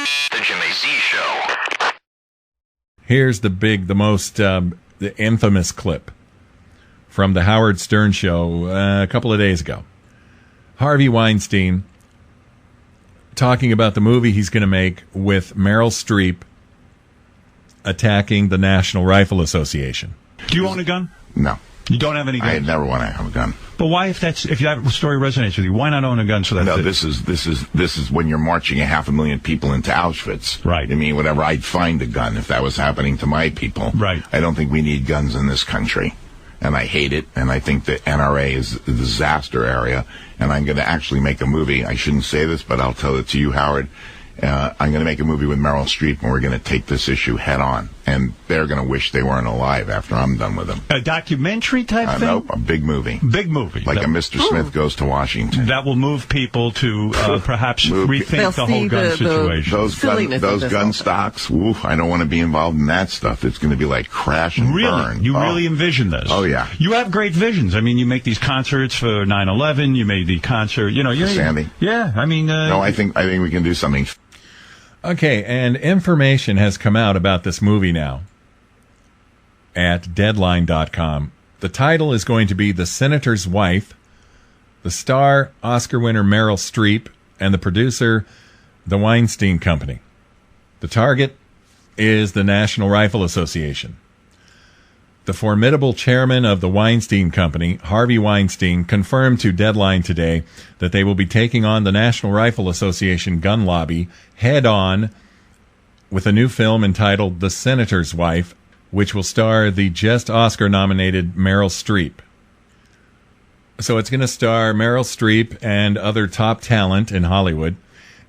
The Jimmy Z Show. Here's the infamous clip from the Howard Stern Show a couple of days ago. Harvey Weinstein talking about the movie he's going to make with Meryl Streep attacking the National Rifle Association. Do you own a gun? No. You don't have any guns? I never want to have a gun. But why, if that story resonates with you, why not own a gun? This is when you're marching 500,000 people into Auschwitz. Right. I mean, whatever, I'd find a gun if that was happening to my people. Right. I don't think we need guns in this country. And I hate it, and I think the NRA is a disaster area, and I'm going to actually make a movie. I shouldn't say this, but I'll tell it to you, Howard. I'm going to make a movie with Meryl Streep, and we're going to take this issue head on. And they're going to wish they weren't alive after I'm done with them. A documentary type thing? Nope, a big movie. Big movie. Like a Mr. Smith Goes to Washington. That will move people to perhaps rethink the whole gun situation. Those gun stocks, I don't want to be involved in that stuff. It's going to be like crash and burn. You really envision this? Oh, yeah. You have great visions. I mean, you make these concerts for 9/11. You made the concert, Sandy. Yeah, I mean... no, I think we can do something. Okay, and information has come out about this movie now at Deadline.com. The title is going to be The Senator's Wife, the star, Oscar winner Meryl Streep, and the producer, the Weinstein Company. The target is the National Rifle Association. The formidable chairman of the Weinstein Company, Harvey Weinstein, confirmed to Deadline today that they will be taking on the National Rifle Association gun lobby head-on with a new film entitled The Senator's Wife, which will star the just Oscar-nominated Meryl Streep. So it's going to star Meryl Streep and other top talent in Hollywood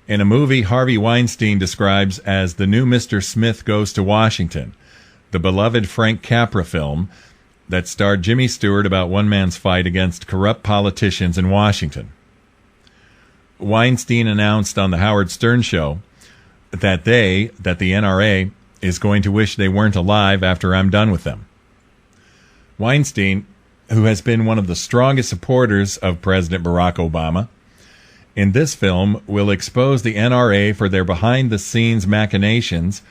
in a movie Harvey Weinstein describes as the new Mr. Smith Goes to Washington, the beloved Frank Capra film that starred Jimmy Stewart about one man's fight against corrupt politicians in Washington. Weinstein announced on the Howard Stern Show that the NRA, is going to wish they weren't alive after I'm done with them. Weinstein, who has been one of the strongest supporters of President Barack Obama, in this film will expose the NRA for their behind-the-scenes machinations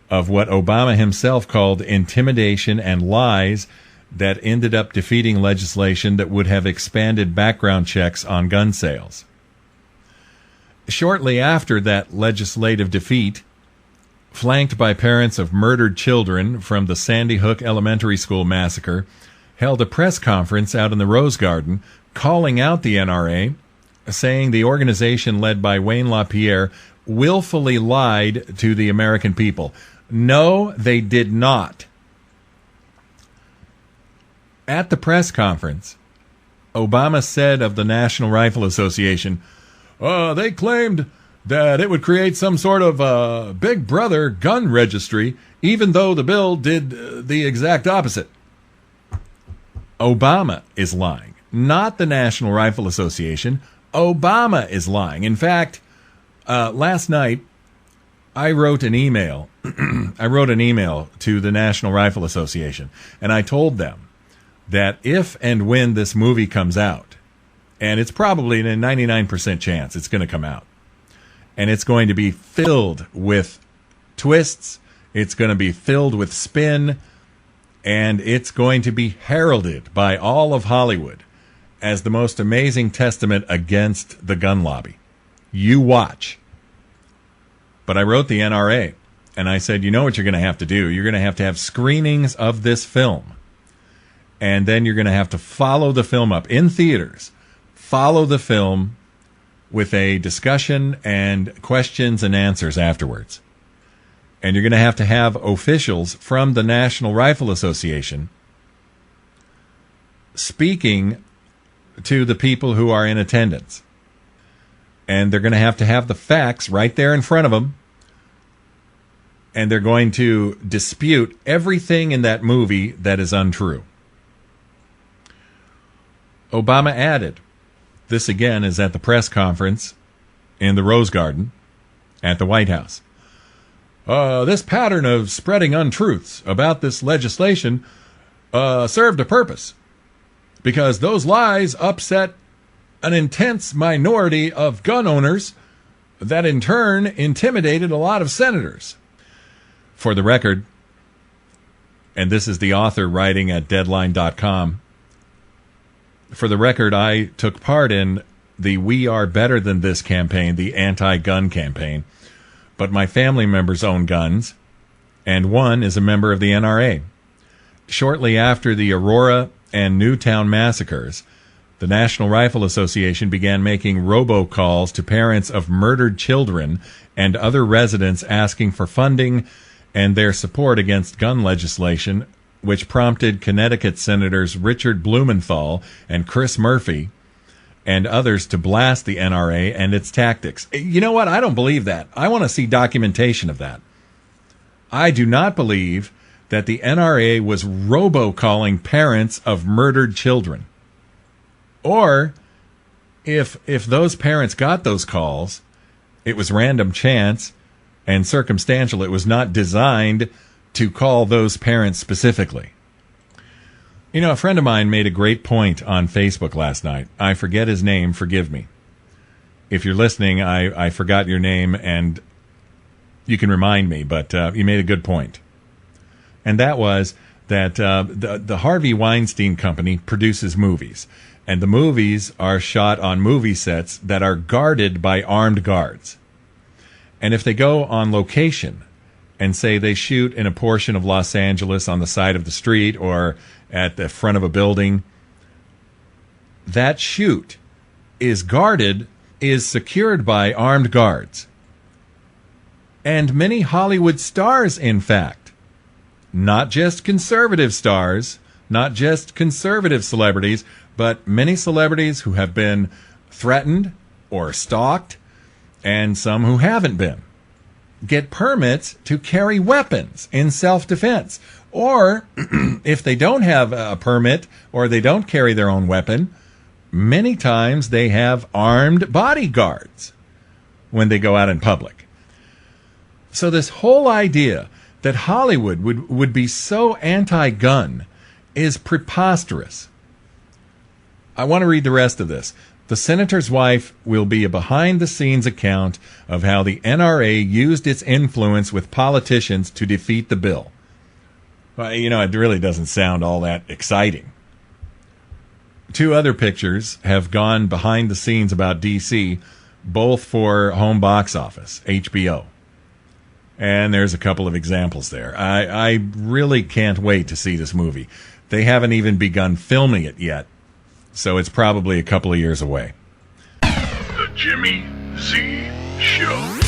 of what Obama himself called intimidation and lies that ended up defeating legislation that would have expanded background checks on gun sales. Shortly after that legislative defeat, flanked by parents of murdered children from the Sandy Hook Elementary School massacre, held a press conference out in the Rose Garden calling out the NRA, saying the organization led by Wayne LaPierre willfully lied to the American people. No, they did not. At the press conference, Obama said of the National Rifle Association, they claimed that it would create some sort of big brother gun registry, even though the bill did the exact opposite. Obama is lying, not the National Rifle Association. Obama is lying. In fact, last night, I wrote an email. I wrote an email to the National Rifle Association, and I told them that if and when this movie comes out, and it's probably a 99% chance it's going to come out, and it's going to be filled with twists, it's going to be filled with spin, and it's going to be heralded by all of Hollywood as the most amazing testament against the gun lobby. You watch. But I wrote the NRA, and I said, you know what you're going to have to do? You're going to have screenings of this film. And then you're going to have to follow the film up in theaters. Follow the film with a discussion and questions and answers afterwards. And you're going to have officials from the National Rifle Association speaking to the people who are in attendance. And they're going to have the facts right there in front of them. And they're going to dispute everything in that movie that is untrue. Obama added, this again is at the press conference in the Rose Garden at the White House. This pattern of spreading untruths about this legislation served a purpose, because those lies upset an intense minority of gun owners that in turn intimidated a lot of senators. For the record, and this is the author writing at Deadline.com, for the record, I took part in the We Are Better Than This campaign, the anti-gun campaign, but my family members own guns, and one is a member of the NRA. Shortly after the Aurora and Newtown massacres, the National Rifle Association began making robocalls to parents of murdered children and other residents asking for funding and their support against gun legislation, which prompted Connecticut Senators Richard Blumenthal and Chris Murphy and others to blast the NRA and its tactics. You know what? I don't believe that. I want to see documentation of that. I do not believe that the NRA was robocalling parents of murdered children. Or if those parents got those calls, it was random chance and circumstantial. It was not designed to call those parents specifically. You know, a friend of mine made a great point on Facebook last night. I forget his name. Forgive me. If you're listening, I forgot your name, and you can remind me, but you made a good point. And that was that the Harvey Weinstein company produces movies, and the movies are shot on movie sets that are guarded by armed guards. And if they go on location and say they shoot in a portion of Los Angeles on the side of the street or at the front of a building, that shoot is guarded, is secured by armed guards. And many Hollywood stars, in fact, not just conservative stars, not just conservative celebrities, but many celebrities who have been threatened or stalked, and some who haven't been, get permits to carry weapons in self-defense. Or if they don't have a permit or they don't carry their own weapon, many times they have armed bodyguards when they go out in public. So this whole idea that Hollywood would be so anti-gun is preposterous. I want to read the rest of this. The senator's wife will be a behind-the-scenes account of how the NRA used its influence with politicians to defeat the bill. Well, you know, it really doesn't sound all that exciting. 2 other pictures have gone behind the scenes about D.C., both for home box office, HBO. And there's a couple of examples there. I really can't wait to see this movie. They haven't even begun filming it yet, so it's probably a couple of years away. The Jimmy Z Show.